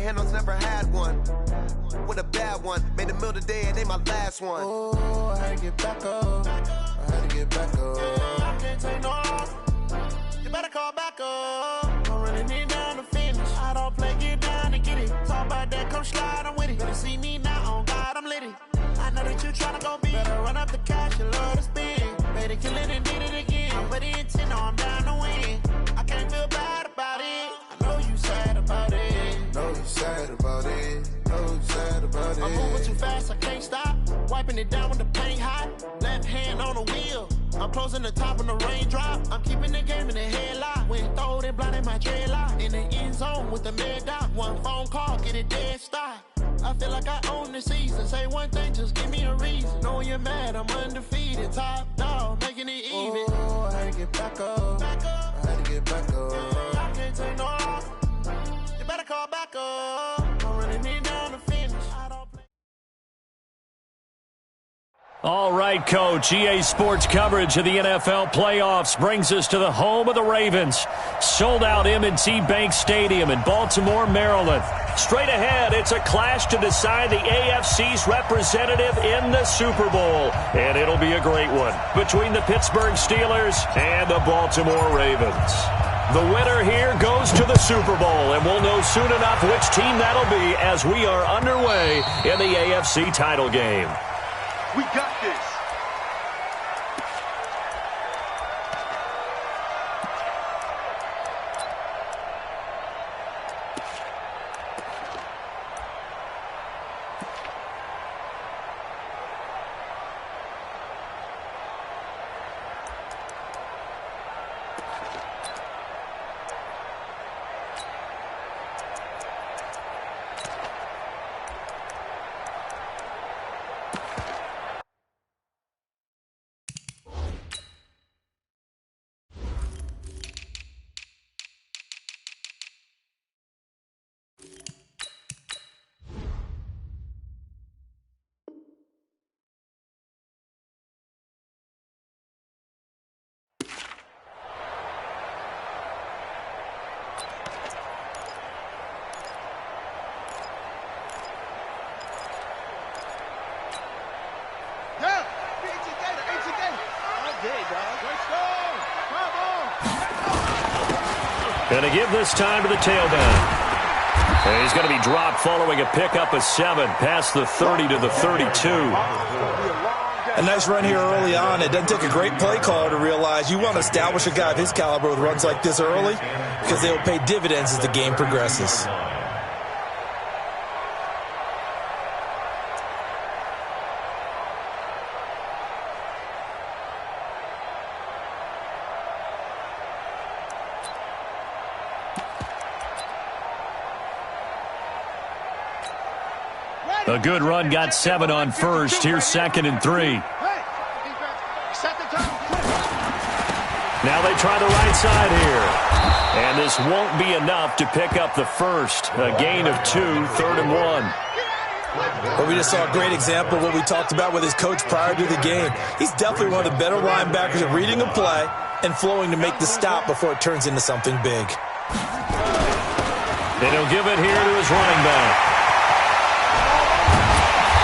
handles, never had one. With a bad one, made a meal today and they my last one. Oh, I had to get back up. I had to get back up. I can't take no loss. You better call back up. I'm running it down to finish. I don't play, get down and get it. Talk about that, come slide, I'm with it. Better see me now, on God, I'm litty. I know that you tryna go big. Better run up the cash, you love to spend. Better kill it and did it again. I put it in, I'm down to win. I can't feel bad about it. I know you sad about it. Know you sad about it. Know you sad about it. I'm moving too fast, I can't stop. Wiping it down with the paint hot. Left hand on the wheel. I'm closing the top on the raindrop. I'm keeping the game in the headlock. When throwed and blinded my dreadlock. In the end zone with the mad dot. One phone call, get it dead stop. I feel like I own the season. Say one thing, just give me a reason. Knowing you're mad, I'm undefeated. Top dog, making it even. Oh, I had to get back up. I had to get back up. I can't take no loss. You better call back up. I'm running it down to finish. I don't play. All right, Coach. EA Sports coverage of the NFL playoffs brings us to the home of the Ravens. Sold-out M&T Bank Stadium in Baltimore, Maryland. Straight ahead, it's a clash to decide the AFC's representative in the Super Bowl. And it'll be a great one between the Pittsburgh Steelers and the Baltimore Ravens. The winner here goes to the Super Bowl, and we'll know soon enough which team that'll be as we are underway in the AFC title game. We got this. And to give this time to the tailback. And he's going to be dropped following a pickup of 7 past the 30 to the 32. A nice run here early on. It doesn't take a great play caller to realize you want to establish a guy of his caliber with runs like this early because they will pay dividends as the game progresses. A good run got 7 on first. Here's 2nd and 3. Now they try the right side here. And this won't be enough to pick up the first. A gain of 2, 3rd and 1. But we just saw a great example of what we talked about with his coach prior to the game. He's definitely one of the better linebackers at reading a play and flowing to make the stop before it turns into something big. And he'll give it here to his running back.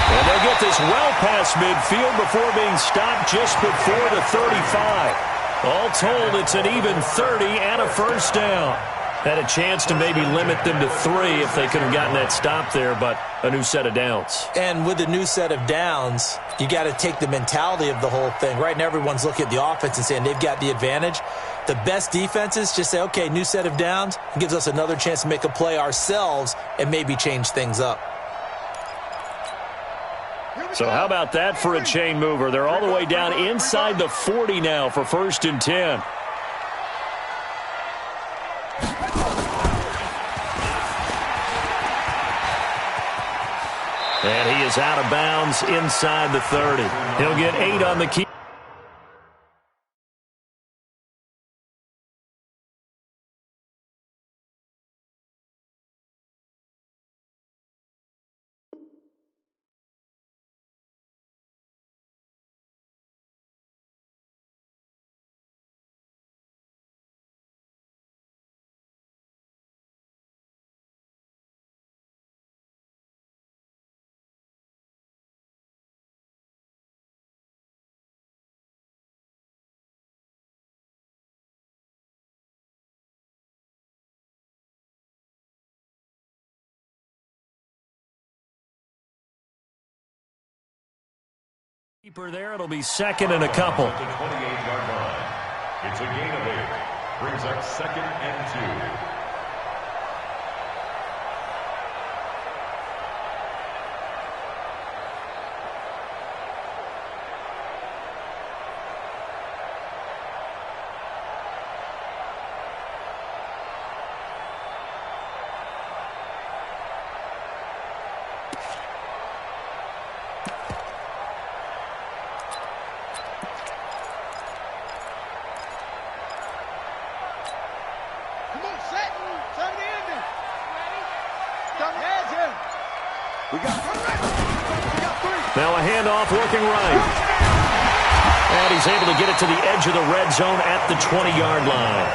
And they'll get this well past midfield before being stopped just before the 35. All told, it's an even 30 and a first down. Had a chance to maybe limit them to 3 if they could have gotten that stop there, but a new set of downs. And with a new set of downs, you got to take the mentality of the whole thing. Right now, everyone's looking at the offense and saying they've got the advantage. The best defenses just say, okay, new set of downs. It gives us another chance to make a play ourselves and maybe change things up. So how about that for a chain mover? They're all the way down inside the 40 now for 1st and 10. And he is out of bounds inside the 30. He'll get 8 on the key. Keeper there, it'll be second and a couple. At the 28-yard line. It's a gain of 8. Brings up 2nd and 2. Now a handoff working right. And he's able to get it to the edge of the red zone at the 20-yard line.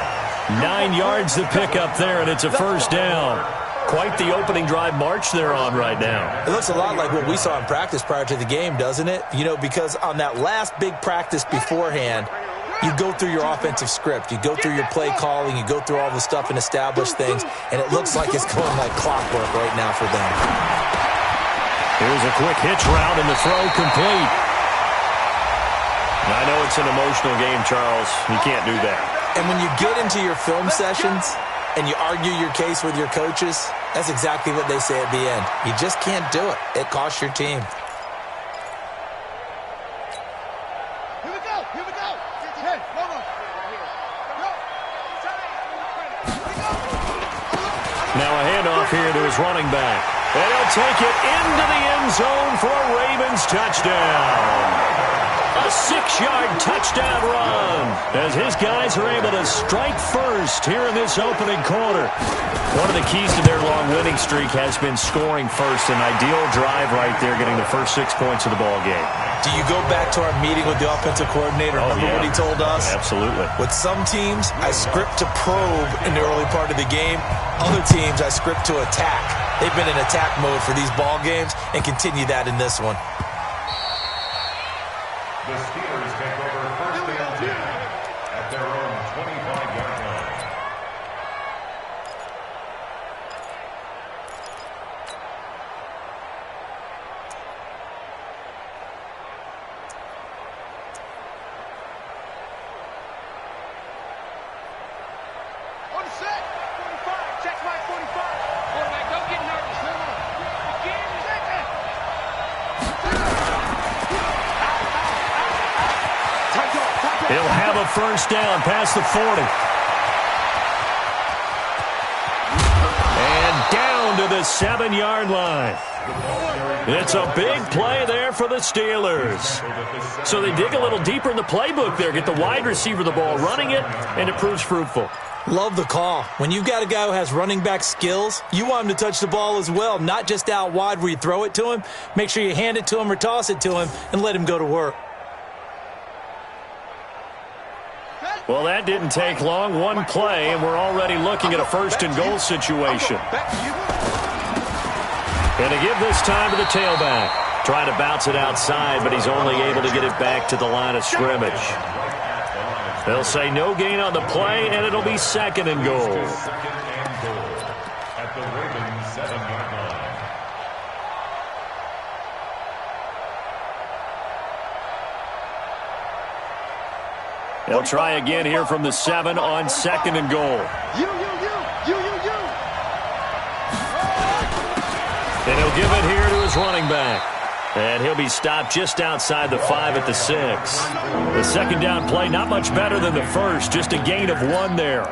9 yards to pick up there, and it's a first down. Quite the opening drive march they're on right now. It looks a lot like what we saw in practice prior to the game, doesn't it? You know, because on that last big practice beforehand, you go through your offensive script. You go through your play calling. You go through all the stuff and establish things, and it looks like it's going like clockwork right now for them. Here's a quick hitch route, and the throw complete. I know it's an emotional game, Charles. You can't do that. And when you get into your film sessions and you argue your case with your coaches, that's exactly what they say at the end. You just can't do it. It costs your team. Here we go. Here we go. Hey, no more. Now a handoff here to his running back. And he'll take it into the end zone for a Ravens touchdown. A 6-yard touchdown run as his guys are able to strike first here in this opening quarter. One of the keys to their long winning streak has been scoring first. An ideal drive right there, getting the first 6 points of the ball game. Do you go back to our meeting with the offensive coordinator? Remember what he told us? Absolutely. With some teams, I script to probe in the early part of the game. Other teams, I script to attack. They've been in attack mode for these ball games and continue that in this one. The Steelers take over 1st and 10 at their own 25-yard line. On set. 45. Check my 45. Quarterback, don't get nervous. Hold on. Again, second. He'll have a first down past the 40. And down to the 7-yard line. It's a big play there for the Steelers. So they dig a little deeper in the playbook there, get the wide receiver the ball, running it, and it proves fruitful. Love the call. When you've got a guy who has running back skills, you want him to touch the ball as well, not just out wide where you throw it to him. Make sure you hand it to him or toss it to him and let him go to work. Well, that didn't take long. One play, and we're already looking at a first-and-goal situation. And to give this time to the tailback. Trying to bounce it outside, but he's only able to get it back to the line of scrimmage. They'll say no gain on the play, and it'll be 2nd and goal. At the Ravens 7-yard line. They'll try again here from the 7 on 2nd and goal. You. And he'll give it here to his running back. And he'll be stopped just outside the 5 at the 6. The second down play, not much better than the first, just a gain of 1 there.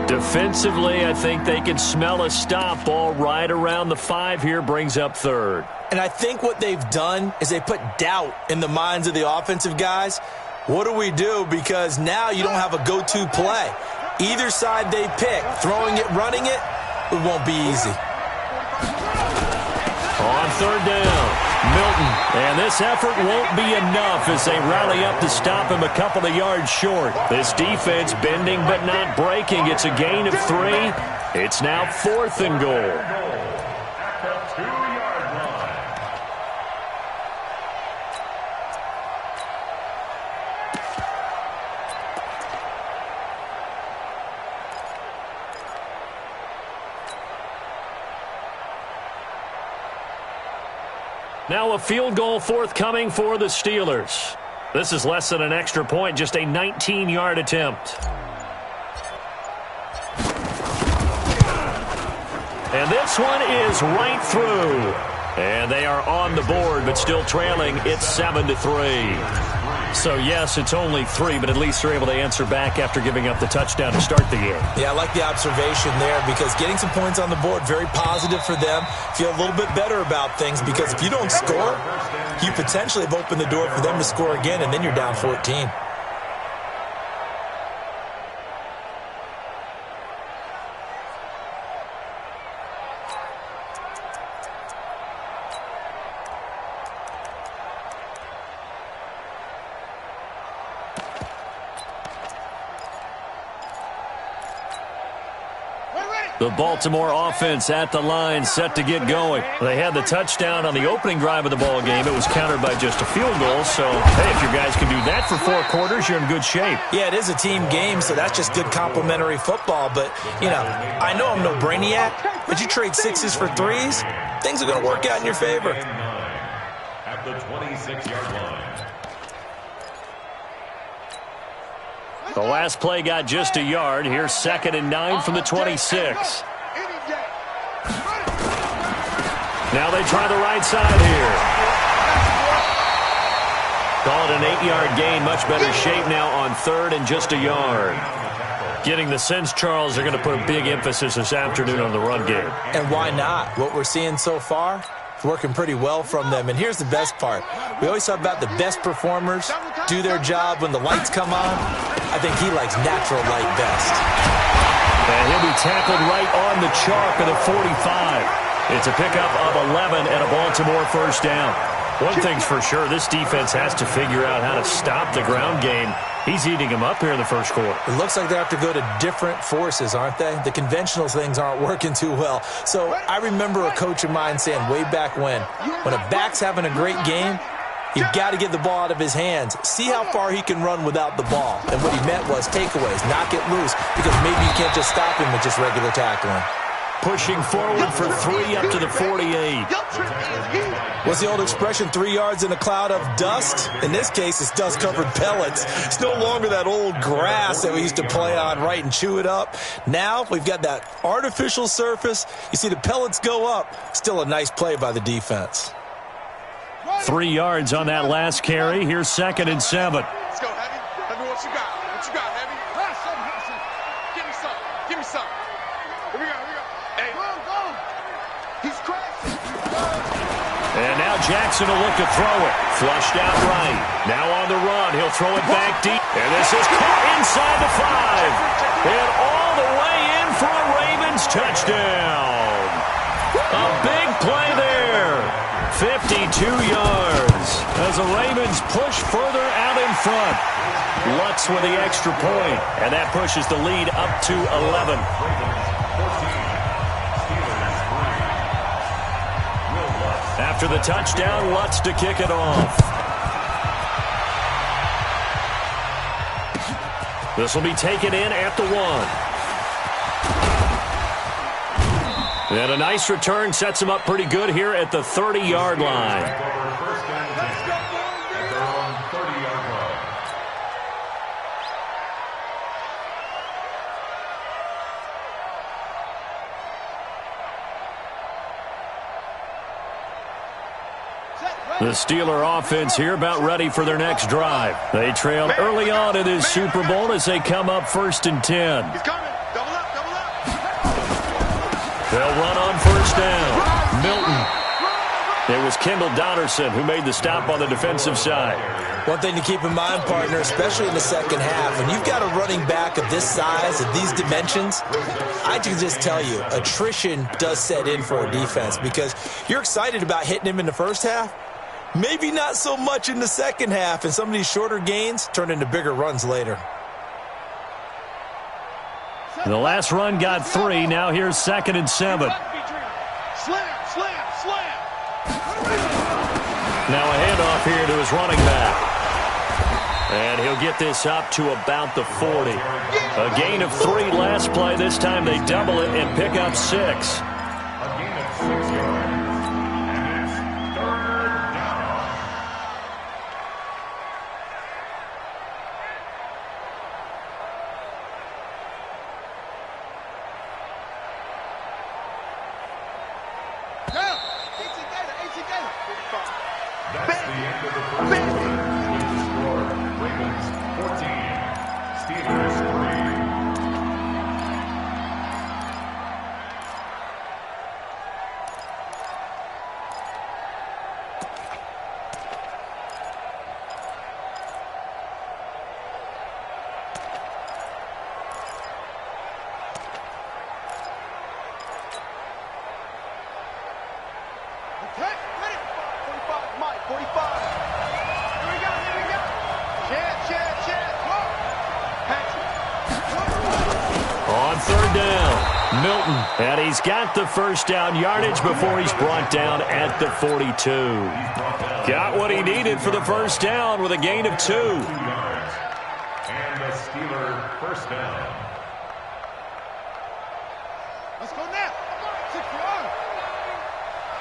Defensively, I think they can smell a stop ball right around the 5 here, brings up 3rd. And I think what they've done is they put doubt in the minds of the offensive guys. What do we do? Because now you don't have a go-to play. Either side they pick, throwing it, running it, it won't be easy. On 3rd down, Milton. And this effort won't be enough as they rally up to stop him a couple of yards short. This defense bending but not breaking. It's a gain of 3. It's now 4th and goal. Now a field goal forthcoming for the Steelers. This is less than an extra point, just a 19-yard attempt. And this one is right through. And they are on the board, but still trailing. It's 7-3. So, yes, it's only 3, but at least they're able to answer back after giving up the touchdown to start the game. Yeah, I like the observation there because getting some points on the board, very positive for them. Feel a little bit better about things because if you don't score, you potentially have opened the door for them to score again, and then you're down 14. The Baltimore offense at the line, set to get going. They had the touchdown on the opening drive of the ball game. It was countered by just a field goal. So, hey, if your guys can do that for 4 quarters, you're in good shape. Yeah, it is a team game, so that's just good complimentary football. But, you know, I know I'm no brainiac, but you trade 6s for 3s, things are going to work out in your favor. At the 26-yard line. The last play got just a yard. Here's 2nd and 9 from the 26. Now they try the right side here. Call it an 8-yard gain. Much better shape now on 3rd and just a yard. Getting the sense, Charles, they're going to put a big emphasis this afternoon on the run game. And why not? What we're seeing so far, it's working pretty well from them. And here's the best part. We always talk about the best performers do their job when the lights come on. I think he likes natural light best. And he'll be tackled right on the chalk at the 45. It's a pickup of 11 and a Baltimore first down. One thing's for sure, this defense has to figure out how to stop the ground game. He's eating them up here in the first quarter. It looks like they have to go to different forces, aren't they? The conventional things aren't working too well. So I remember a coach of mine saying way back when a back's having a great game, you've got to get the ball out of his hands. See how far he can run without the ball. And what he meant was takeaways, knock it loose, because maybe you can't just stop him with just regular tackling. Pushing forward for 3 up to the 48. What's the old expression, 3 yards in a cloud of dust? In this case, it's dust-covered pellets. It's no longer that old grass that we used to play on, right, and chew it up. Now we've got that artificial surface. You see the pellets go up. Still a nice play by the defense. 3 yards on that last carry. Here's 2nd and 7. Let's go, Heavy. Heavy, what you got? What you got, Heavy? Give me some. Give me some. Here we go. Here we go. Hey. Go. He's crashing. And now Jackson will look to throw it. Flushed out right. Now on the run. He'll throw it back deep. And this is caught inside the 5. And all the way in for a Ravens touchdown. A big play there. 52 yards as the Ravens push further out in front. Lutz with the extra point, and that pushes the lead up to 11. After the touchdown, Lutz to kick it off. This will be taken in at the 1. And a nice return sets him up pretty good here at the 30-yard line. The Steeler offense here about ready for their next drive. They trail early on in this Super Bowl as they come up 1st and 10. He's coming. Double up. They'll run on first down. Milton. It was Kendall Donnerson who made the stop on the defensive side. One thing to keep in mind, partner, especially in the second half, when you've got a running back of this size, of these dimensions, I can just tell you, attrition does set in for a defense because you're excited about hitting him in the first half. Maybe not so much in the second half, and some of these shorter gains turn into bigger runs later. The last run got 3. Now here's 2nd and 7. Slam. Now a handoff here to his running back. And he'll get this up to about the 40. A gain of 3 last play. This time they double it and pick up 6. A gain of 6 yards. And it's 3rd That's the end of the first quarter. With the score, Ravens 14, Steelers 3. And he's got the first down yardage before he's brought down at the 42. Got what he needed for the first down with a gain of 2. And the Steeler first down. Let's go now. 6-1.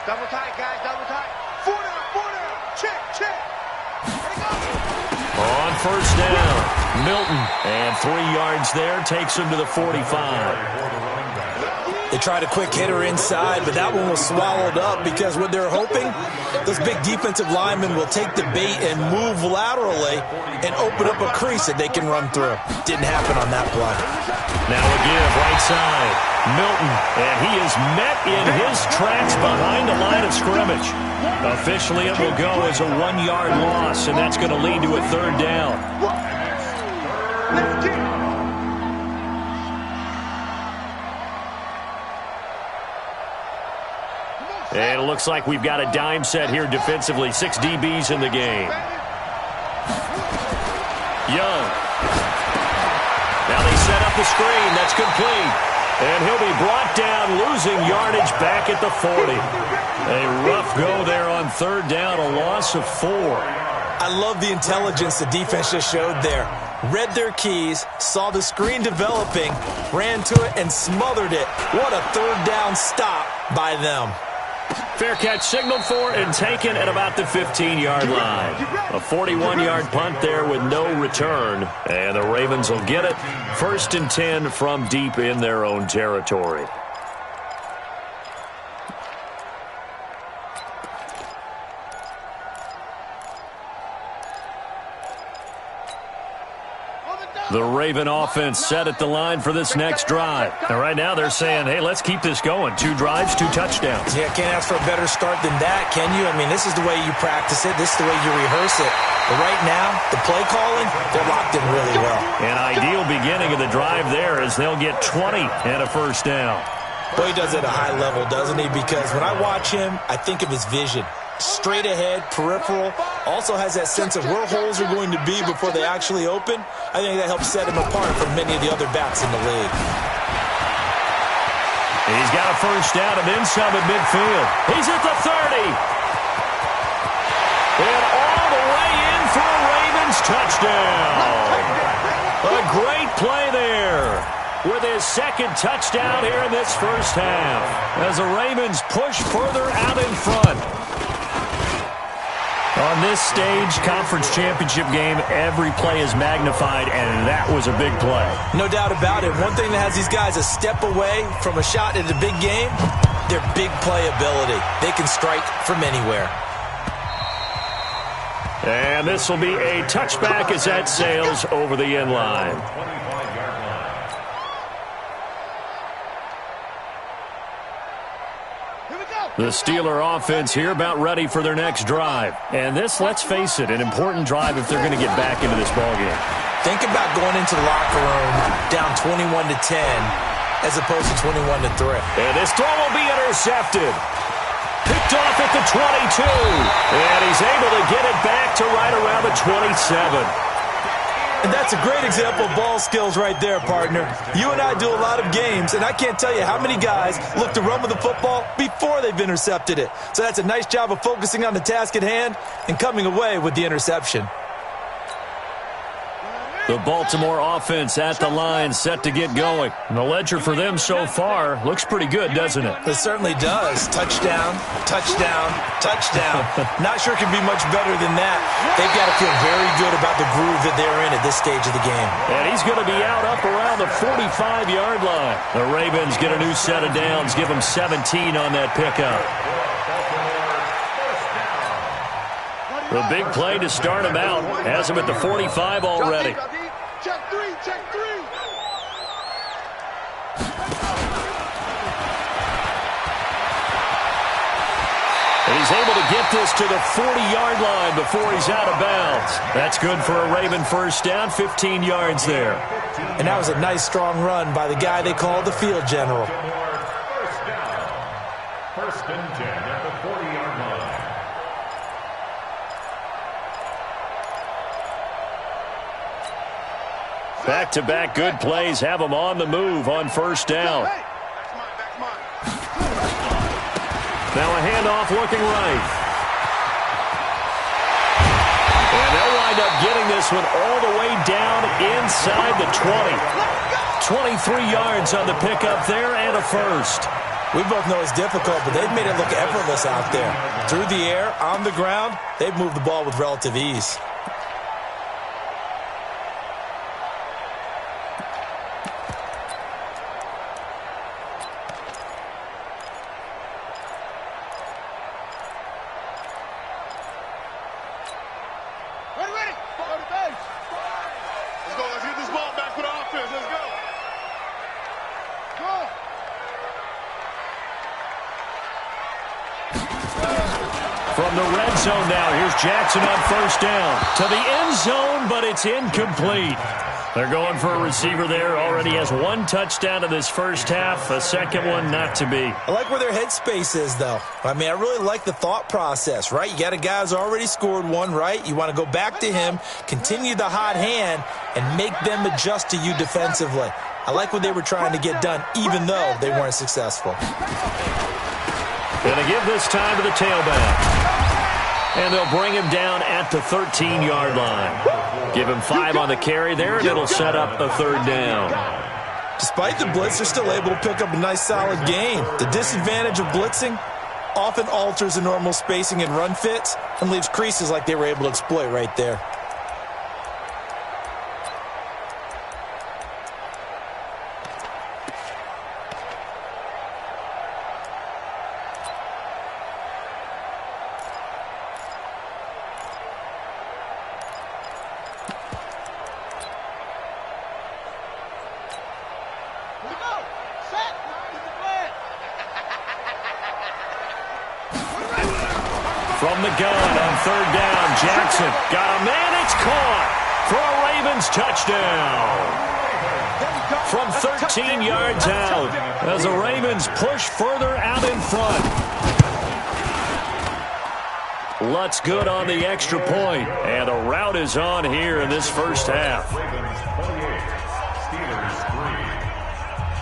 Double tight, guys, double tight. 4 down. Check. On first down, Milton. And 3 yards there takes him to the 45. They tried a quick hitter inside, but that one was swallowed up because what they're hoping, those big defensive linemen will take the bait and move laterally and open up a crease that they can run through. Didn't happen on that play. Now a give, right side, Milton, and he is met in his tracks behind the line of scrimmage. Officially, it will go as a 1-yard loss, and that's going to lead to a 3rd down. And it looks like we've got a dime set here defensively. 6 DBs in the game. Young. Now they set up the screen. That's complete. And he'll be brought down, losing yardage back at the 40. A rough go there on 3rd down, a loss of 4. I love the intelligence the defense just showed there. Read their keys, saw the screen developing, ran to it, and smothered it. What a 3rd down stop by them. Fair catch signaled for and taken at about the 15-yard line. A 41-yard punt there with no return. And the Ravens will get it. 1st and 10 from deep in their own territory. The Raven offense set at the line for this next drive. And right now they're saying, hey, let's keep this going. 2 drives, 2 touchdowns. Yeah, can't ask for a better start than that, can you? I mean, this is the way you practice it. This is the way you rehearse it. But right now, the play calling, they're locked in really well. An ideal beginning of the drive there as they'll get 20 and a 1st down. Boy, he does it at a high level, doesn't he? Because when I watch him, I think of his vision. Straight ahead, peripheral, also has that sense of where holes are going to be before they actually open. I think that helps set him apart from many of the other backs in the league. He's got a first down and then some at midfield. He's at the 30. And all the way in for a Ravens touchdown. A great play there with his 2nd touchdown here in this first half as the Ravens push further out in front. On this stage, conference championship game, every play is magnified, and that was a big play. No doubt about it. One thing that has these guys a step away from a shot at a big game, their big play ability. They can strike from anywhere. And this will be a touchback as that sails over the end line. The Steeler offense here about ready for their next drive. And this, let's face it, an important drive if they're going to get back into this ballgame. Think about going into the locker room down 21-10 as opposed to 21-3. And this throw will be intercepted. Picked off at the 22. And he's able to get it back to right around the 27. And that's a great example of ball skills right there, partner. You and I do a lot of games, and I can't tell you how many guys look to run with the football before they've intercepted it. So that's a nice job of focusing on the task at hand and coming away with the interception. The Baltimore offense at the line, set to get going. And the ledger for them so far looks pretty good, doesn't it? It certainly does. Touchdown, touchdown, touchdown. Not sure it can be much better than that. They've got to feel very good about the groove that they're in at this stage of the game. And he's going to be out up around the 45-yard line. The Ravens get a new set of downs, give them 17 on that pickup. The big play to start him out. Has him at the 45 already. Check three, check three. And he's able to get this to the 40-yard line before he's out of bounds. That's good for a Raven first down, 15 yards there. And that was a nice, strong run by the guy they called the field general. First down. First and 10 at the 40-yard line. Back-to-back good plays have him on the move on first down. Now a handoff looking right. And they'll wind up getting this one all the way down inside the 20. 23 yards on the pickup there and a first. We both know it's difficult, but they've made it look effortless out there. Through the air, on the ground, they've moved the ball with relative ease. From the red zone now, here's Jackson on first down. To the end zone, but it's incomplete. They're going for a receiver there. Already has one touchdown in this first half. A second one not to be. I like where their headspace is, though. I mean, I really like the thought process, right? You got a guy who's already scored one, right? You want to go back to him, continue the hot hand, and make them adjust to you defensively. I like what they were trying to get done, even though they weren't successful. Going to give this time to the tailback. And they'll bring him down at the 13-yard line. Give him 5 on the carry there, and it'll set up a third down. Despite the blitz, they're still able to pick up a nice, solid gain. The disadvantage of blitzing often alters the normal spacing and run fits and leaves creases like they were able to exploit right there. From the gun on third down, Jackson got a man. It's caught for a Ravens touchdown. From 13 yards out as the Ravens push further out in front. Lutz good on the extra point, and the route is on here in this first half.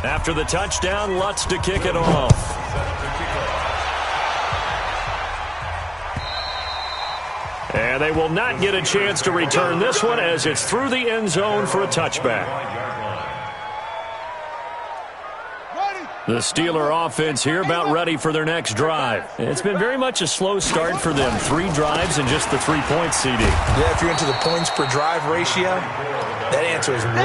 After the touchdown, Lutz to kick it off. And they will not get a chance to return this one as it's through the end zone for a touchback. The Steeler offense here about ready for their next drive. It's been very much a slow start for them. 3 drives and just the 3 points, CD. Yeah, if you're into the points per drive ratio, that answer is 1.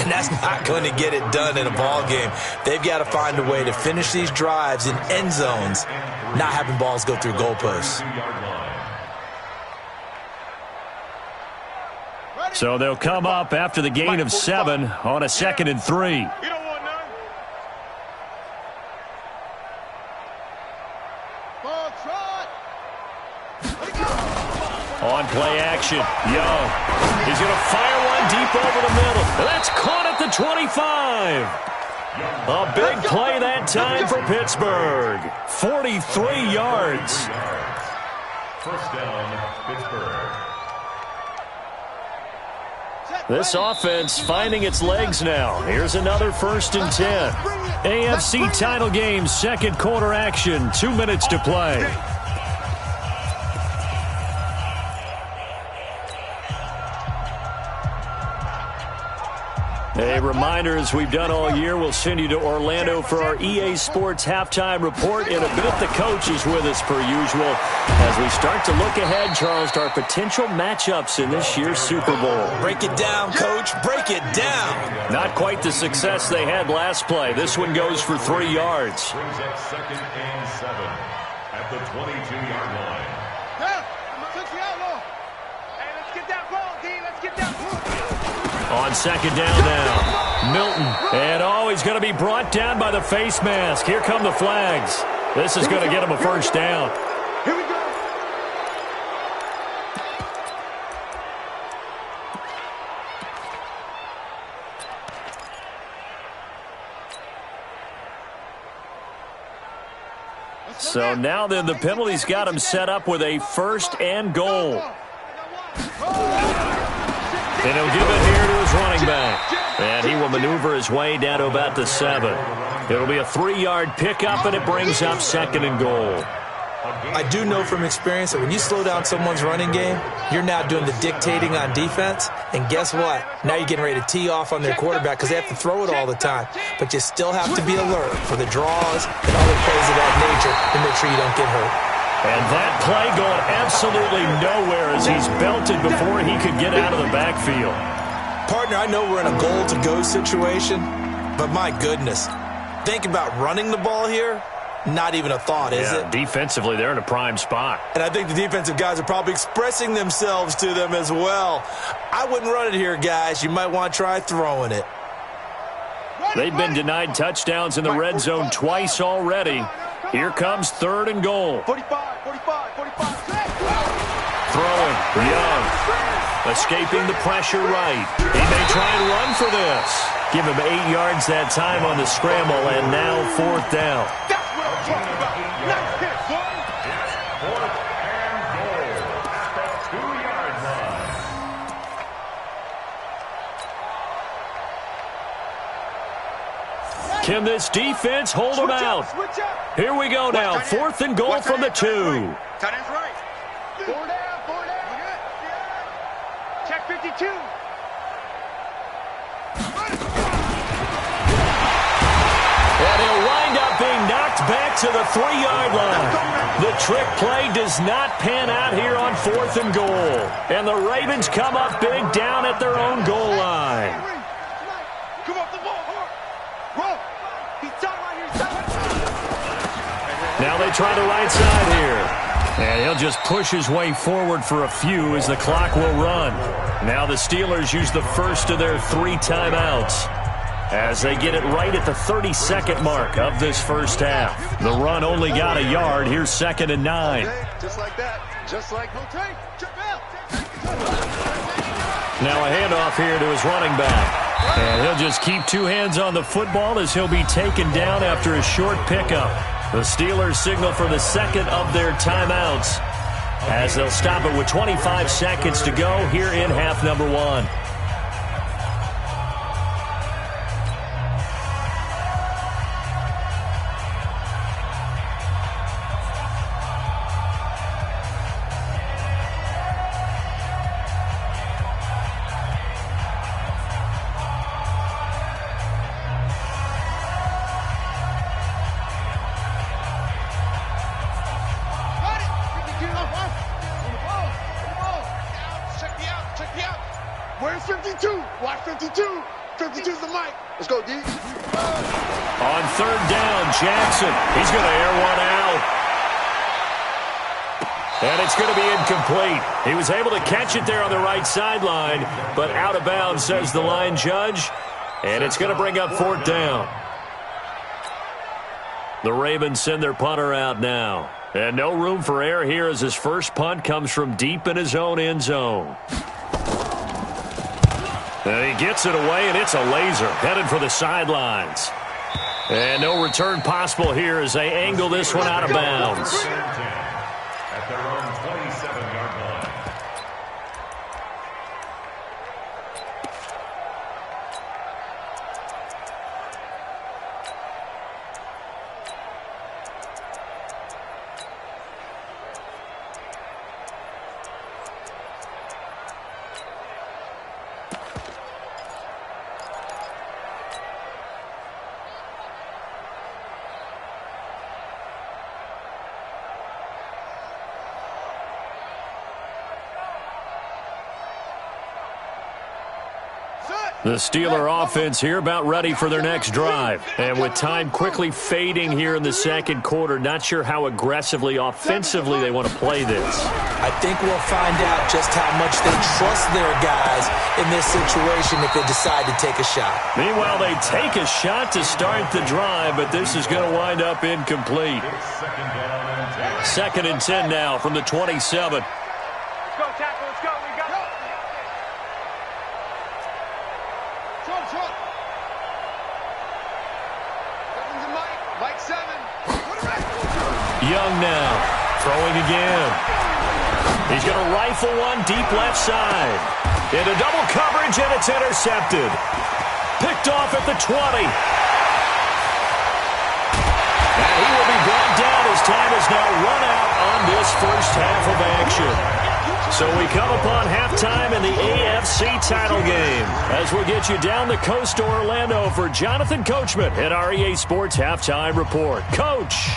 And that's not going to get it done in a ball game. They've got to find a way to finish these drives in end zones, not having balls go through goalposts. So they'll come up after the gain of 7 on a 2nd and 3. On play action, Young. He's going to fire one deep over the middle. That's caught at the 25. A big play that time for Pittsburgh. 43 yards. First down, Pittsburgh. This offense finding its legs now. Here's another 1st and 10. AFC title game, second quarter action. 2 minutes to play. A reminder, as we've done all year, we'll send you to Orlando for our EA Sports halftime report. In a bit, the coach is with us per usual as we start to look ahead, Charles, to our potential matchups in this year's Super Bowl. Break it down, Coach. Break it down. Not quite the success they had last play. This one goes for 3 yards. Brings up 2nd and 7 at the 22-yard line. On second down now, Milton. And he's going to be brought down by the face mask. Here come the flags. This is going to get him a first down. Here we go. So now then the penalty's got him set up with a first and goal. And he'll give it here to his running back. And he will maneuver his way down to about the 7. It'll be a 3-yard pickup, and it brings up second and goal. I do know from experience that when you slow down someone's running game, you're now doing the dictating on defense. And guess what? Now you're getting ready to tee off on their quarterback because they have to throw it all the time. But you still have to be alert for the draws and other plays of that nature to make sure you don't get hurt. And that play going absolutely nowhere as he's belted before he could get out of the backfield. Partner, I know we're in a goal-to-go situation, but my goodness, think about running the ball here. Not even a thought, is it? Defensively, they're in a prime spot. And I think the defensive guys are probably expressing themselves to them as well. I wouldn't run it here, guys. You might want to try throwing it. They've been denied touchdowns in the red zone twice already. Here comes third and goal. 45, 45, 45. Throwing, Young. Escaping the pressure right. He may try and run for this. Give him 8 yards that time on the scramble, and now fourth down. That's what I'm talking about. Nice hit, boy. Fourth and goal at the 2-yard line. Can this defense hold him out? Here we go now. Fourth and goal from the 2. Tight end's right. 4 down, 4 down. Check 52. And he'll wind up being knocked back to the 3-yard line. The trick play does not pan out here on fourth and goal. And the Ravens come up big down at their own goal line. Come off the ball, roll. He's tight right here. Now they try the right side here. And he'll just push his way forward for a few as the clock will run. Now the Steelers use the first of their 3 timeouts as they get it right at the 32nd mark of this first half. The run only got a yard. Here's second and 9. Just like that. Just like Now a handoff here to his running back. And he'll just keep 2 hands on the football as he'll be taken down after a short pickup. The Steelers signal for the second of their timeouts as they'll stop it with 25 seconds to go here in half number 1. Where's 52? Watch 52. 52's the mic. Let's go, D. On third down, Jackson. He's going to air one out. And it's going to be incomplete. He was able to catch it there on the right sideline, but out of bounds, says the line judge. And it's going to bring up fourth down. The Ravens send their punter out now. And no room for error here as his first punt comes from deep in his own end zone. And he gets it away, and it's a laser headed for the sidelines. And no return possible here as they angle this one out of bounds. At their own 27-yard line. The Steeler offense here about ready for their next drive. And with time quickly fading here in the second quarter, not sure how aggressively, offensively they want to play this. I think we'll find out just how much they trust their guys in this situation if they decide to take a shot. Meanwhile, they take a shot to start the drive, but this is going to wind up incomplete. 2nd and 10 now from the 27. Let's go, tackle. Let's go. We got it. Short. Seven's a Mike 7. Young now, throwing again. He's going to rifle one deep left side. Into double coverage, and it's intercepted. Picked off at the 20. And he will be brought down as time is now run out on this first half of action. So we come upon halftime in the AFC title game as we'll get you down the coast to Orlando for Jonathan Coachman at our EA Sports Halftime Report. Coach.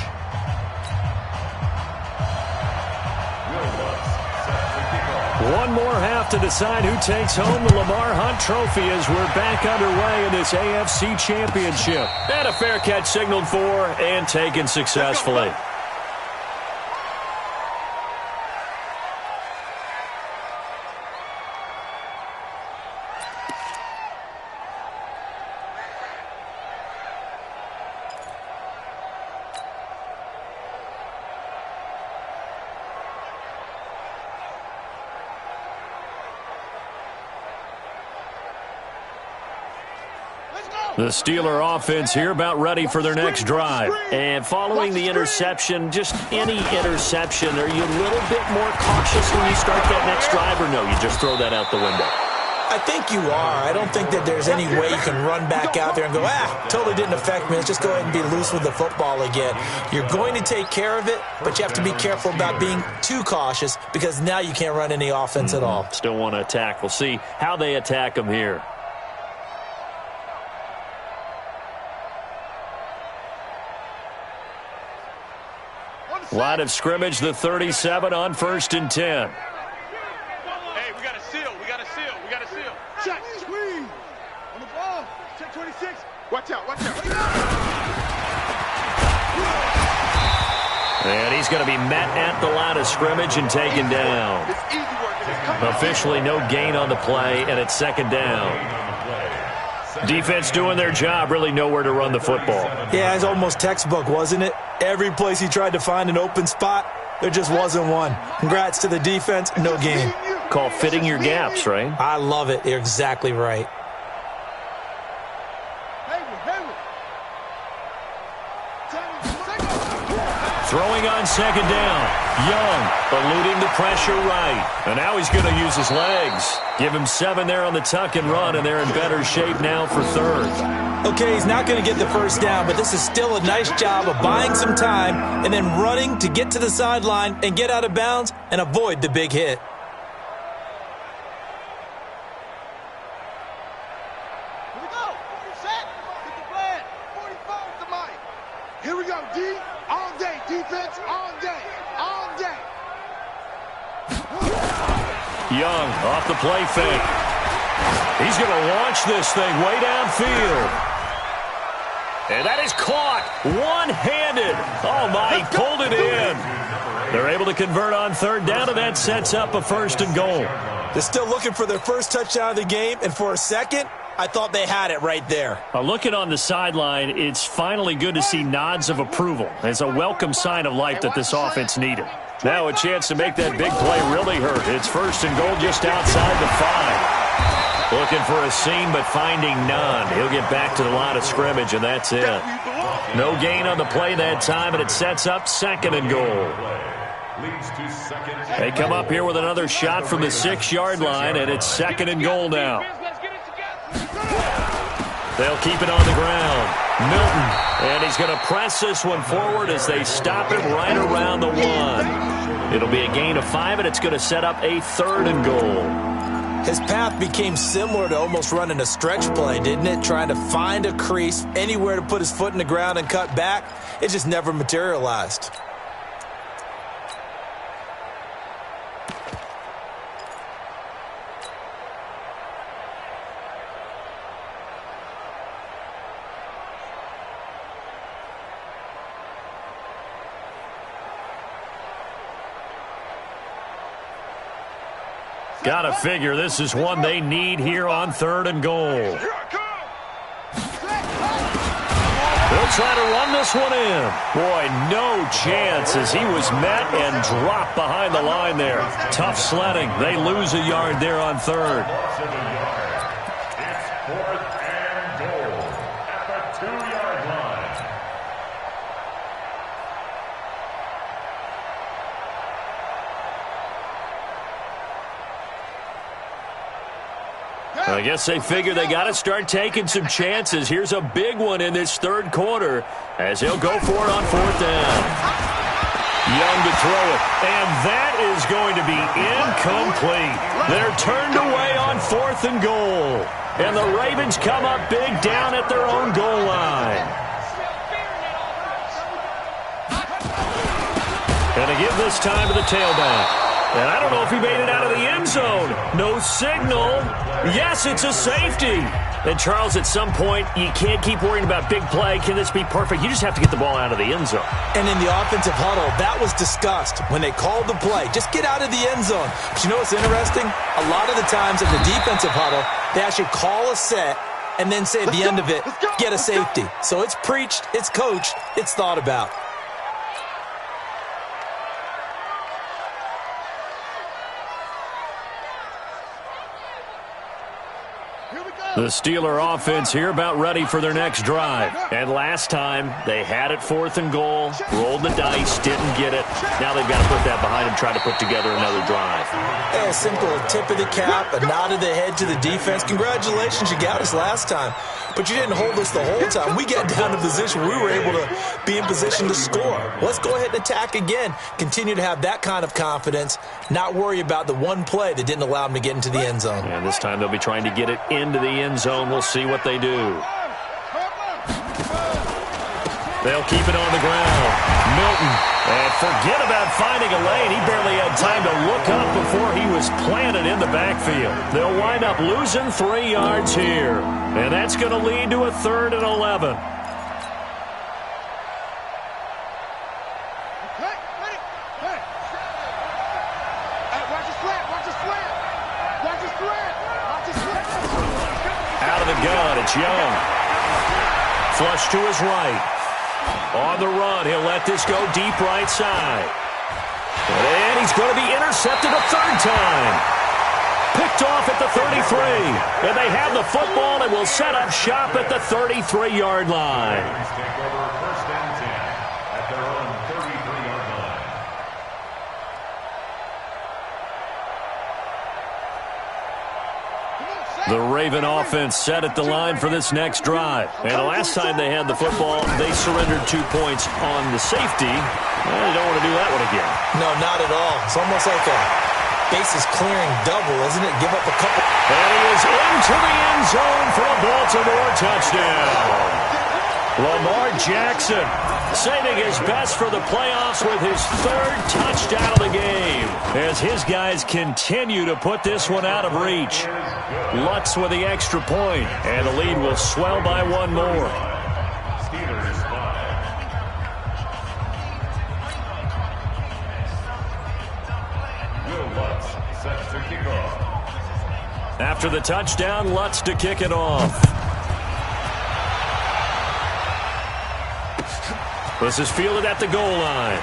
One more half to decide who takes home the Lamar Hunt Trophy as we're back underway in this AFC Championship. And a fair catch signaled for and taken successfully. The Steeler offense here about ready for their next drive. And following the interception, just any interception, are you a little bit more cautious when you start that next drive, or no, you just throw that out the window? I think you are. I don't think that there's any way you can run back out there and go, totally didn't affect me. Let's just go ahead and be loose with the football again. You're going to take care of it, but you have to be careful about being too cautious because now you can't run any offense at all. Still want to attack. We'll see how they attack them here. Line of scrimmage, the 37 on 1st and 10. Hey, we got a seal. Check, squeeze. On the ball. Check 26. Watch out. And he's going to be met at the line of scrimmage and taken down. It's easy work. Officially no gain on the play, and it's 2nd down. Defense doing their job, really nowhere to run the football. Yeah, it's almost textbook, wasn't it? Every place he tried to find an open spot, there just wasn't one. Congrats to the defense, no gain. Call fitting your gaps, right? I love it. You're exactly right. Throwing on 2nd down. Young eluding the pressure right. And now he's going to use his legs. Give him 7 there on the tuck and run, and they're in better shape now for 3rd. Okay, he's not going to get the first down, but this is still a nice job of buying some time and then running to get to the sideline and get out of bounds and avoid the big hit. Here we go. Set. Get the plan. 45 to Mike. Here we go, D. All day. Defense all day. All day. Young off the play fake. He's going to launch this thing way downfield. And that is caught one-handed. Oh, my, he pulled it in. They're able to convert on 3rd down, and that sets up a 1st and goal. They're still looking for their first touchdown of the game, and for a second, I thought they had it right there. Looking on the sideline, it's finally good to see nods of approval. It's a welcome sign of life that this offense needed. Now a chance to make that big play really hurt. It's 1st and goal just outside the 5. Looking for a seam, but finding none. He'll get back to the line of scrimmage, and that's it. No gain on the play that time, and it sets up 2nd and goal. They come up here with another shot from the 6-yard line, and it's 2nd and goal now. They'll keep it on the ground. Milton, and he's going to press this one forward as they stop him right around the 1. It'll be a gain of 5, and it's going to set up a 3rd and goal. His path became similar to almost running a stretch play, didn't it? Trying to find a crease, anywhere to put his foot in the ground and cut back. It just never materialized. Gotta figure this is one they need here on 3rd and goal. They'll try to run this one in. Boy, no chance as he was met and dropped behind the line there. Tough sledding. They lose a yard there on 3rd. It's 4th and goal at the 2-yard line. I guess they figure they got to start taking some chances. Here's a big one in this 3rd quarter as he'll go for it on 4th down. Young to throw it, and that is going to be incomplete. They're turned away on 4th and goal, and the Ravens come up big down at their own goal line. And to give this time to the tailback. And I don't know if he made it out of the end zone. No signal. Yes, it's a safety. And, Charles, at some point, you can't keep worrying about big play. Can this be perfect? You just have to get the ball out of the end zone. And in the offensive huddle, that was discussed when they called the play. Just get out of the end zone. But you know what's interesting? A lot of the times in the defensive huddle, they actually call a set and then say at the end of it, get a safety. So it's preached, it's coached, it's thought about. The Steeler offense here about ready for their next drive. And last time, they had it 4th and goal, rolled the dice, didn't get it. Now they've got to put that behind them, try to put together another drive. Yeah, simple, a tip of the cap, a nod of the head to the defense. Congratulations, you got us last time. But you didn't hold us the whole time. We got down to position where we were able to be in position to score. Let's go ahead and attack again. Continue to have that kind of confidence, not worry about the one play that didn't allow them to get into the end zone. And this time they'll be trying to get it into the end zone. We'll see what they do. They'll keep it on the ground. Milton, and forget about finding a lane. He barely had time to look up before he was planted in the backfield. They'll wind up losing 3 yards here. And that's going to lead to a 3rd and 11. Out of the gun, it's Young. Flush to his right. On the run, he'll let this go deep right side. And he's going to be intercepted a 3rd time. Picked off at the 33. And they have the football and will set up shop at the 33-yard line. Take over 1st and 10 at their own 33-yard line. The Raven offense set at the line for this next drive. And the last time they had the football, they surrendered 2 points on the safety. Well, they don't want to do that one again. No, not at all. It's almost like a bases clearing double, isn't it? Give up a couple. And he is into the end zone for a Baltimore touchdown. Lamar Jackson saving his best for the playoffs with his 3rd touchdown of the game as his guys continue to put this one out of reach. Lutz with the extra point, and the lead will swell by 1 more. Steelers 5. Will Lutz set to kick off. After the touchdown, Lutz to kick it off. This is fielded at the goal line.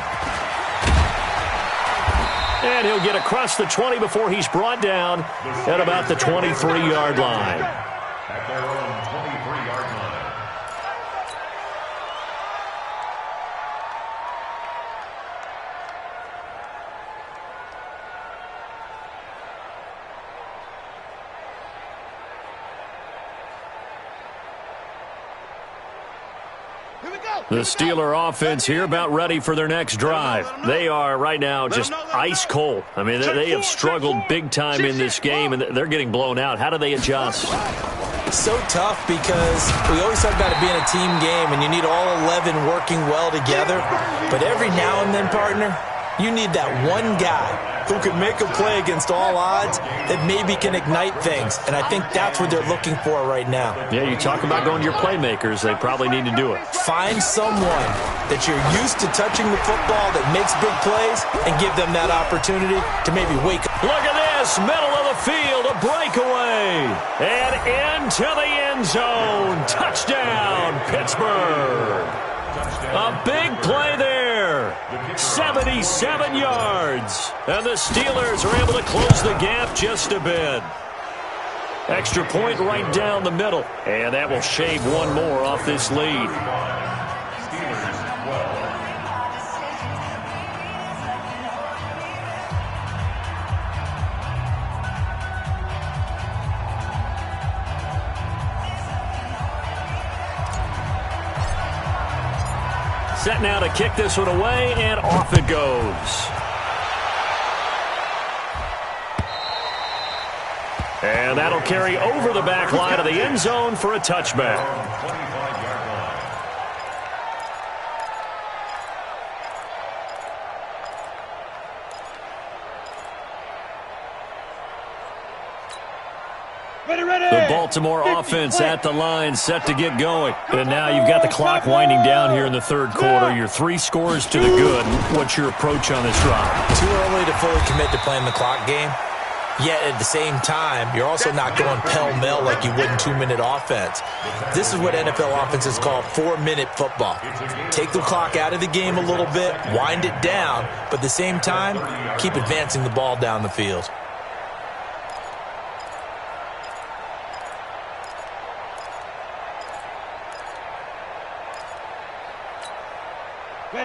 And he'll get across the 20 before he's brought down at about the 23-yard line. At their own 23-yard line. The Steeler offense here about ready for their next drive. They are right now just ice cold. I mean, they have struggled big time in this game, and they're getting blown out. How do they adjust? So tough because we always talk about it being a team game, and you need all 11 working well together. But every now and then, partner, You need that one guy who can make a play against all odds that maybe can ignite things. And I think that's what they're looking for right now. Yeah, you talk about going to your playmakers. They probably need to do it. Find someone that you're used to touching the football that makes big plays and give them that opportunity to maybe wake up. Look at this, middle of the field, a breakaway. And into the end zone. Touchdown, Pittsburgh. A big play there. 77 yards. And the Steelers are able to close the gap just a bit. Extra point right down the middle. And that will shave one more off this lead. Set now to kick this one away, and off it goes. And that'll carry over the back line of the end zone for a touchback. The Baltimore offense at the line, set to get going. And now you've got the clock winding down here in the third quarter. Your 3 scores to the good. What's your approach on this drive? Too early to fully commit to playing the clock game. Yet at the same time, you're also not going pell-mell like you would in 2-minute offense. This is what NFL offenses call 4-minute football. Take the clock out of the game a little bit, wind it down, but at the same time, keep advancing the ball down the field.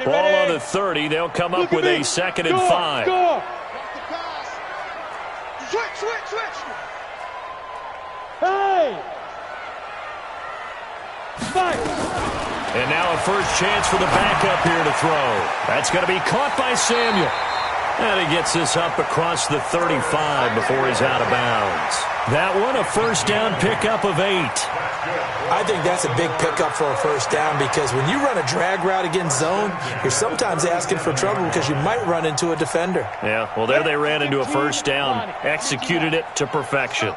Ball on the 30. They'll come up with a 2nd and 5. Switch. Hey! Fight! And now a first chance for the backup here to throw. That's going to be caught by Samuel. And he gets this up across the 35 before he's out of bounds. That one, a first down pickup of 8. I think that's a big pickup for a first down because when you run a drag route against zone, you're sometimes asking for trouble because you might run into a defender. Yeah, well, there they ran into a first down, executed it to perfection.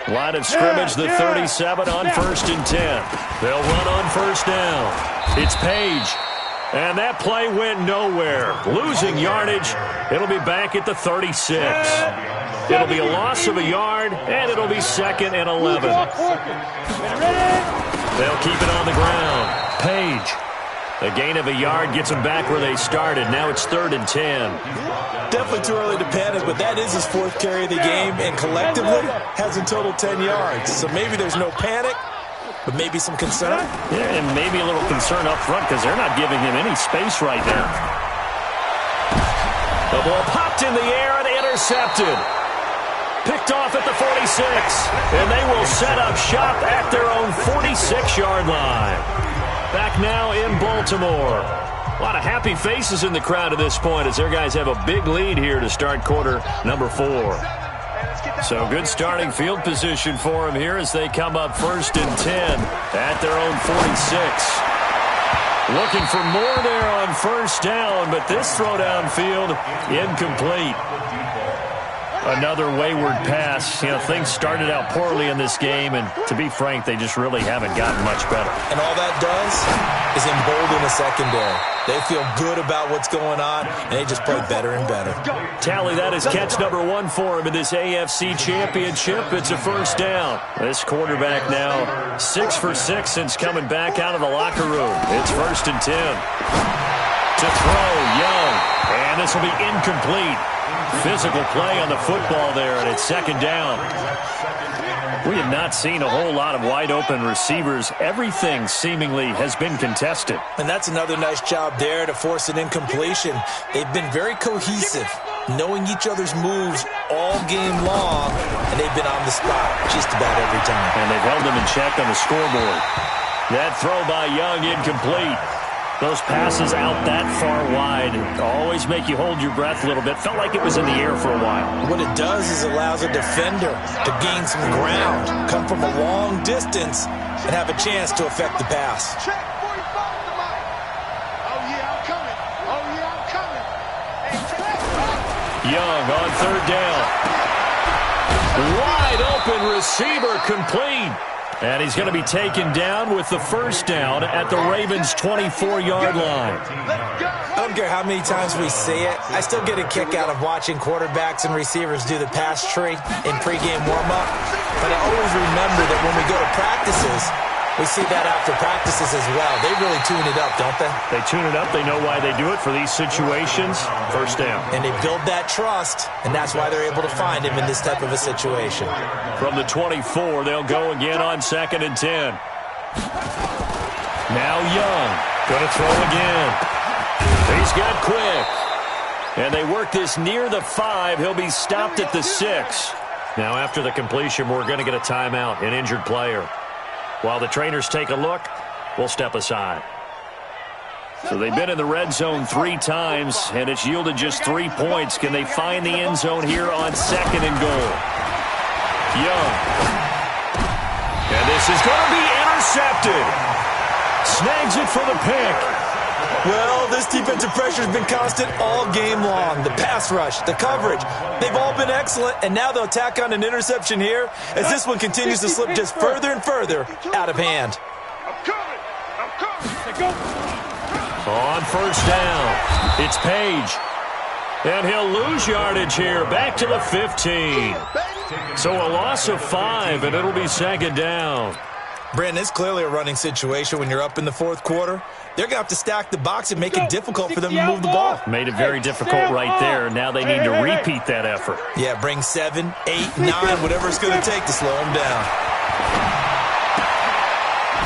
Line of scrimmage, the 37 on 1st and 10. They'll run on first down. It's Page. And that play went nowhere. Losing yardage. It'll be back at the 36. It'll be a loss of a yard, and it'll be 2nd and 11. They'll keep it on the ground. Page. A gain of a yard gets them back where they started. Now it's 3rd and 10. Definitely too early to panic, but that is his 4th carry of the game, and collectively has in total 10 yards. So maybe there's no panic, but maybe some concern. Yeah, and maybe a little concern up front because they're not giving him any space right now. The ball popped in the air and intercepted. Picked off at the 46. And they will set up shop at their own 46-yard line. Back now in Baltimore. A lot of happy faces in the crowd at this point as their guys have a big lead here to start quarter number 4. So good starting field position for them here as they come up 1st and 10 at their own 46. Looking for more there on first down, but this throw downfield incomplete. Another wayward pass. You know, things started out poorly in this game, and to be frank, they just really haven't gotten much better. And all that does is embolden the secondary. They feel good about what's going on, and they just play better and better. Tally, that is catch number 1 for him in this AFC Championship. It's a first down. This quarterback now 6 for 6 since coming back out of the locker room. It's 1st and 10. To throw, Young. And this will be incomplete. Physical play on the football there, and it's 2nd down. We have not seen a whole lot of wide-open receivers. Everything seemingly has been contested. And that's another nice job there to force an incompletion. They've been very cohesive, knowing each other's moves all game long, and they've been on the spot just about every time. And they've held them in check on the scoreboard. That throw by Young incomplete. Those passes out that far wide always make you hold your breath a little bit. Felt like it was in the air for a while. What it does is allows a defender to gain some ground, come from a long distance, and have a chance to affect the pass. Check 45 to Mike. Oh, yeah, I'm coming. Oh, yeah, I'm coming. Hey, Young on third down. Wide open receiver complete. And he's going to be taken down with the first down at the Ravens' 24-yard line. I don't care how many times we see it. I still get a kick out of watching quarterbacks and receivers do the pass tree in pregame warm-up. But I always remember that when we go to practices, we see that after practices as well. They really tune it up, don't they? They tune it up. They know why they do it for these situations. First down. And they build that trust, and that's why they're able to find him in this type of a situation. From the 24, they'll go again on 2nd and 10. Now Young. Going to throw again. He's got quick. And they work this near the 5. He'll be stopped at the 6. Now after the completion, we're going to get a timeout, an injured player. While the trainers take a look, we'll step aside. So they've been in the red zone 3 times, and it's yielded just 3 points. Can they find the end zone here on 2nd and goal? Young. And this is going to be intercepted. Snags it for the pick. Well, this defensive pressure has been constant all game long. The pass rush, the coverage, they've all been excellent, and now they'll tack on an interception here as this one continues to slip just further and further out of hand. I'm coming. On first down, it's Page. And he'll lose yardage here, back to the 15. So a loss of 5, and it'll be 2nd down. Brandon, it's clearly a running situation when you're up in the 4th quarter. They're going to have to stack the box and make it difficult for them to move the ball. Made it very difficult right there. Now they need to repeat that effort. Yeah, bring 7, 8, 9, whatever it's going to take to slow them down.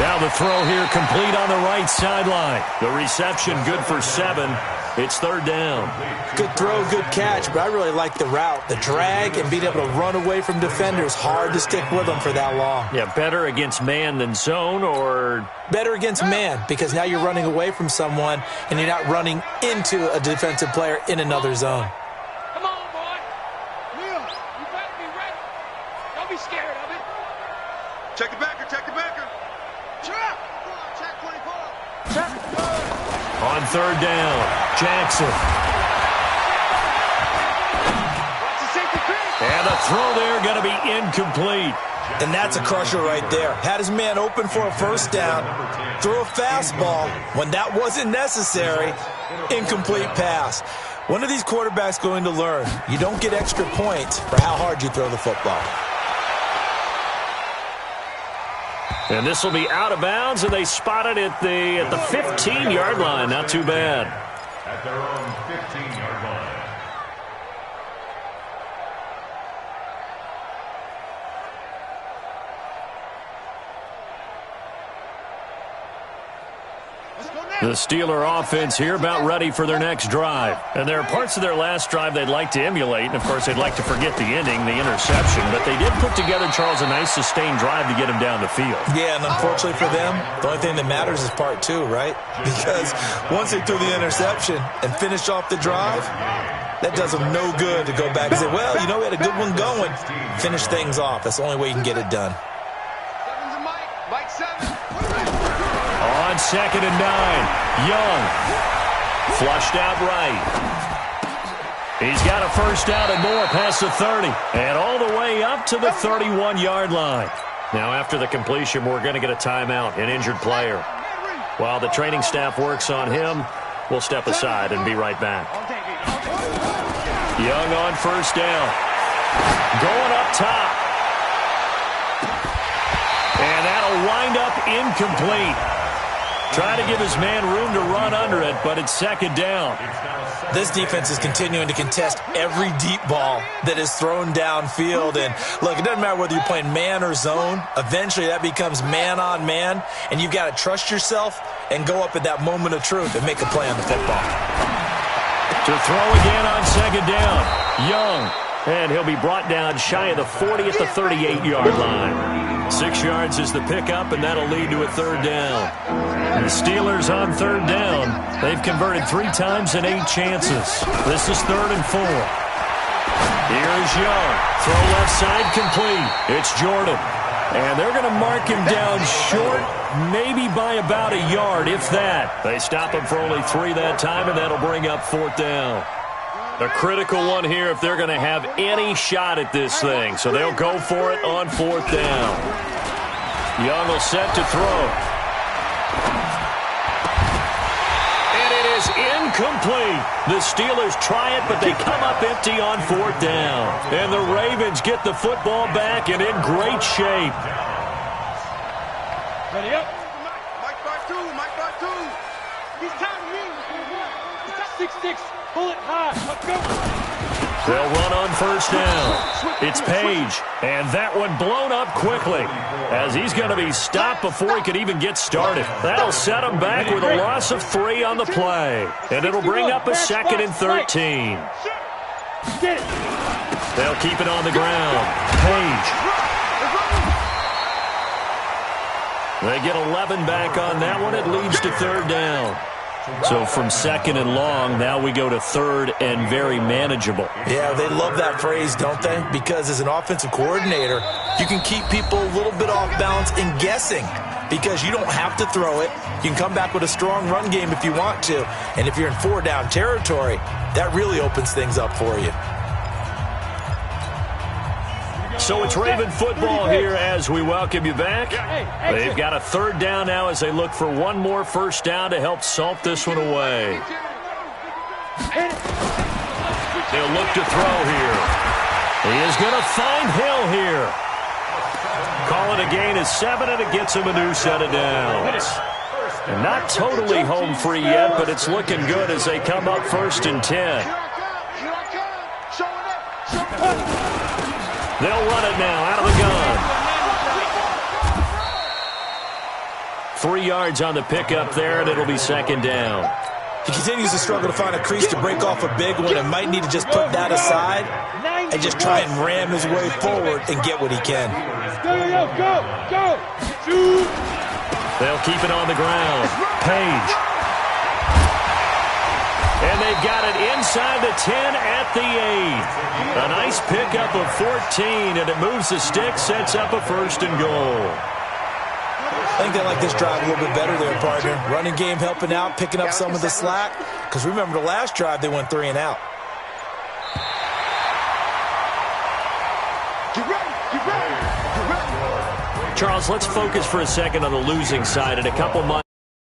Now the throw here complete on the right sideline. The reception good for 7. It's 3rd down. Good throw, good catch, but I really like the route. The drag and being able to run away from defenders. Hard to stick with them for that long. Yeah, better against man than zone, or? Better against man, because now you're running away from someone and you're not running into a defensive player in another zone. Come on, boy. Leo, you better be ready. Don't be scared of it. Check the backer, check the backer. Trap. Check 24. Check. On 3rd down, Jackson. And a throw there going to be incomplete. And that's a crusher right there. Had his man open for a first down. Throw a fastball when that wasn't necessary. Incomplete pass. One of these quarterbacks going to learn. You don't get extra points for how hard you throw the football. And this will be out of bounds, and they spot it at the 15-yard line. Not too bad. At their own 15-yard line. The Steeler offense here about ready for their next drive. And there are parts of their last drive they'd like to emulate. And, of course, they'd like to forget the ending, the interception. But they did put together, Charles, a nice sustained drive to get him down the field. Yeah, and unfortunately for them, the only thing that matters is part 2, right? Because once they threw the interception and finished off the drive, that does them no good to go back and say, well, you know, we had a good one going. Finish things off. That's the only way you can get it done. Seven's a Mike. Mike 7. On 2nd and 9, Young. Flushed out right. He's got a first down and more past the 30. And all the way up to the 31-yard line. Now after the completion, we're going to get a timeout, an injured player. While the training staff works on him, we'll step aside and be right back. Young on first down. Going up top. And that'll wind up incomplete. Trying to give his man room to run under it, but it's 2nd down. This defense is continuing to contest every deep ball that is thrown downfield. And, look, it doesn't matter whether you're playing man or zone. Eventually, that becomes man-on-man, and you've got to trust yourself and go up at that moment of truth and make a play on the football. To throw again on 2nd down, Young. And he'll be brought down shy of the 40 at the 38-yard line. 6 yards is the pickup, and that'll lead to a 3rd down. And the Steelers on 3rd down. They've converted 3 times in 8 chances. This is 3rd and 4. Here's Young. Throw left side complete. It's Jordan. And they're going to mark him down short, maybe by about a yard, if that. They stop him for only 3 that time, and that'll bring up 4th down. A critical one here if they're going to have any shot at this thing. So they'll go for it on 4th down. Young will set to throw. And it is incomplete. The Steelers try it, but they come up empty on 4th down. And the Ravens get the football back and in great shape. Ready up. Mike 5-2, Mike 5-2. He's time to win. 6-6. Pull it high. Let's go. They'll run on 1st down. It's Page, and that one blown up quickly as he's going to be stopped before he could even get started. That'll set him back with a loss of 3 on the play, and it'll bring up a 2nd and 13. Get it. They'll keep it on the ground. Page. They get 11 back on that one. It leads to 3rd down. So from 2nd and long, now we go to 3rd and very manageable. Yeah, they love that phrase, don't they? Because as an offensive coordinator, you can keep people a little bit off balance and guessing because you don't have to throw it. You can come back with a strong run game if you want to. And if you're in 4-down territory, that really opens things up for you. So it's Raven football here as we welcome you back. They've got a 3rd down now as they look for one more 1st down to help salt this one away. They'll look to throw here. He is going to find Hill here. Call it a gain of 7, and it gets him a new set of downs. And not totally home free yet, but it's looking good as they come up 1st and 10. They'll run it now out of the gun. 3 yards on the pickup there, and it'll be 2nd down. He continues to struggle to find a crease to break off a big one and might need to just put that aside and just try and ram his way forward and get what he can. Go. Shoot. They'll keep it on the ground. Page. And they've got it inside the 10 at the 8. A nice pickup of 14, and it moves the stick, sets up a 1st and goal. I think they like this drive a little bit better there, partner. Running game helping out, picking up some of the slack. Because remember the last drive, they went 3 and out. Get ready. Charles, let's focus for a second on the losing side. In a couple months.